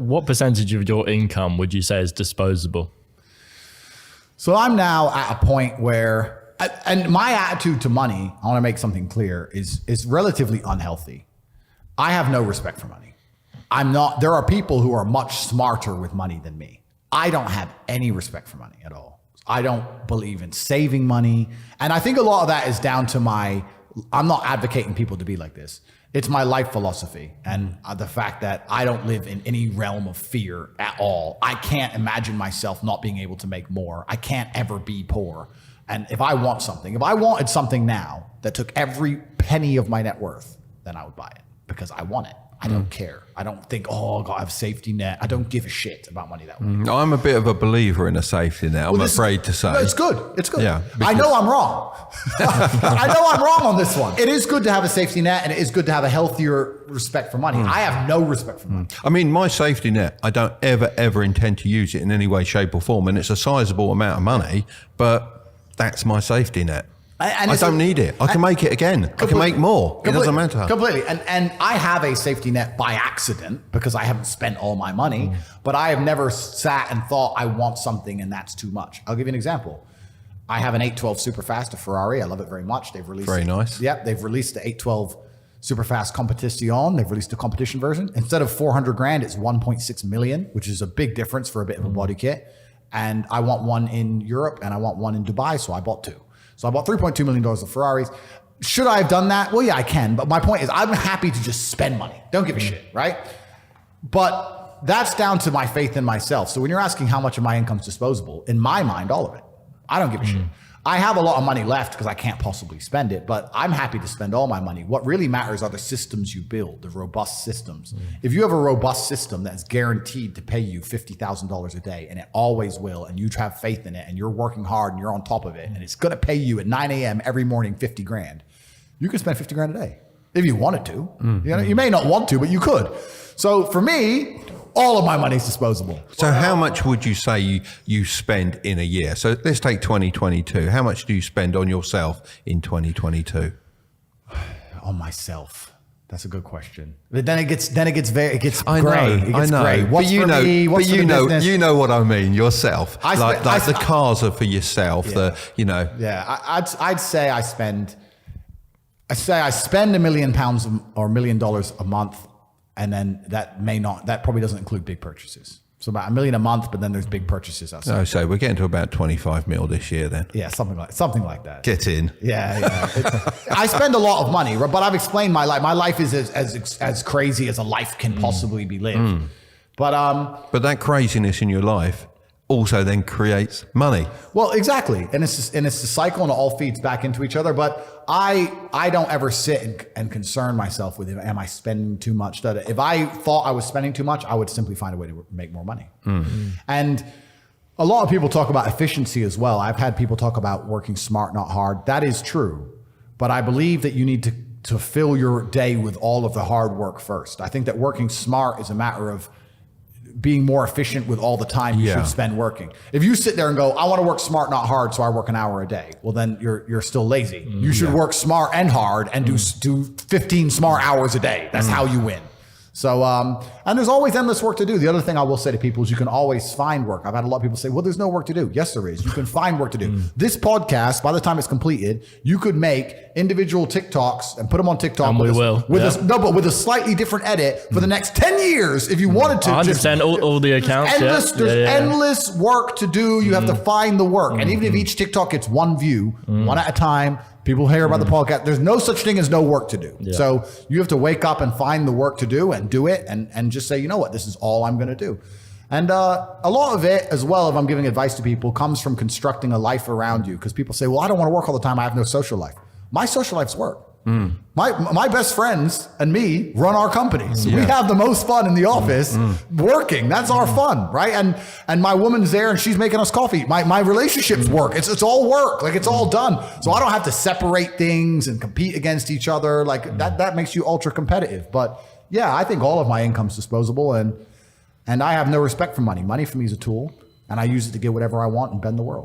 what percentage of your income would you say is disposable? So I'm now at a point where, and my attitude to money, I want to make something clear, is relatively unhealthy. I have no respect for money. There are people who are much smarter with money than me. I don't have any respect for money at all. I don't believe in saving money. And I think a lot of that is down to I'm not advocating people to be like this. It's my life philosophy and the fact that I don't live in any realm of fear at all. I can't imagine myself not being able to make more. I can't ever be poor. And if I wanted something now that took every penny of my net worth, then I would buy it because I want it. I don't care. I don't think, oh, I have a safety net. I don't give a shit about money that way. I'm a bit of a believer in a safety net, I'm afraid to say. No, it's good. It's good. Yeah, I know I'm wrong. I know I'm wrong on this one. It is good to have a safety net and it is good to have a healthier respect for money. I have no respect for money. I mean, my safety net, I don't ever intend to use it in any way, shape or form. And it's a sizable amount of money, but that's my safety net. And I don't need it. I can make it again. I can make more. It doesn't matter. Completely. And I have a safety net by accident because I haven't spent all my money, but I have never sat and thought I want something and that's too much. I'll give you an example. I have an 812 Superfast, a Ferrari. I love it very much. They've released very nice. Yep. They've released the 812 Superfast Competition. They've released a competition version. Instead of 400 grand, it's 1.6 million, which is a big difference for a bit of a body kit. And I want one in Europe and I want one in Dubai. So I bought two. So I bought $3.2 million of Ferraris. Should I have done that? Well, yeah, I can. But my point is I'm happy to just spend money. Don't give a shit, right? But that's down to my faith in myself. So when you're asking how much of my income is disposable, in my mind, all of it. I don't give a shit. I have a lot of money left because I can't possibly spend it, but I'm happy to spend all my money. What really matters are the systems you build, the robust systems. If you have a robust system that's guaranteed to pay you $50,000 a day, and it always will, and you have faith in it, and you're working hard and you're on top of it, and it's gonna pay you at 9 a.m. every morning 50 grand, you can spend 50 grand a day if you wanted to. You know, you may not want to, but you could. So for me, all of my money is disposable. So how much would you say you spend in a year? So let's take 2022. How much do you spend on yourself in 2022? On myself. That's a good question. But then it gets gray. It gets I know. gray. What's but you for know, me? What's for the business? You know what I mean yourself. Like the cars are for yourself. Yeah. Yeah, I'd say I spend £1 million or $1 million a month. And then that probably doesn't include big purchases. So about $1 million a month, but then there's big purchases outside. Oh, so we're getting to about 25 mil this year then. Yeah, something like that. Get in. Yeah. I spend a lot of money, but I've explained my life. My life is as crazy as a life can possibly be lived. But that craziness in your life also then creates money. Well, exactly. And it's a cycle and it all feeds back into each other. But I don't ever sit and concern myself with, am I spending too much? If I thought I was spending too much, I would simply find a way to make more money. And a lot of people talk about efficiency as well. I've had people talk about working smart, not hard. That is true. But I believe that you need to fill your day with all of the hard work first. I think that working smart is a matter of being more efficient with all the time you should spend working. If you sit there and go, I want to work smart, not hard, so I work an hour a day, well, then you're still lazy. You should work smart and hard and do 15 smart hours a day. That's how you win. So, and there's always endless work to do. The other thing I will say to people is you can always find work. I've had a lot of people say, well, there's no work to do. Yes, there is. You can find work to do. This podcast, by the time it's completed, you could make individual TikToks and put them on TikTok. And with a slightly different edit for the next 10 years if you wanted to. 100% all the accounts. There's endless work to do. You have to find the work. And even if each TikTok gets one view, one at a time, people hear about the podcast. There's no such thing as no work to do. Yeah. So you have to wake up and find the work to do and do it and just say, you know what, this is all I'm going to do. And a lot of it as well, if I'm giving advice to people, comes from constructing a life around you. Because people say, well, I don't want to work all the time. I have no social life. My social life's work. My best friends and me run our companies. We have the most fun in the office working. That's our fun, right? And my woman's there and she's making us coffee. My relationships work. It's all work. Like it's all done. So I don't have to separate things and compete against each other. Like that makes you ultra competitive. But yeah, I think all of my income's disposable and I have no respect for money. Money for me is a tool and I use it to get whatever I want and bend the world.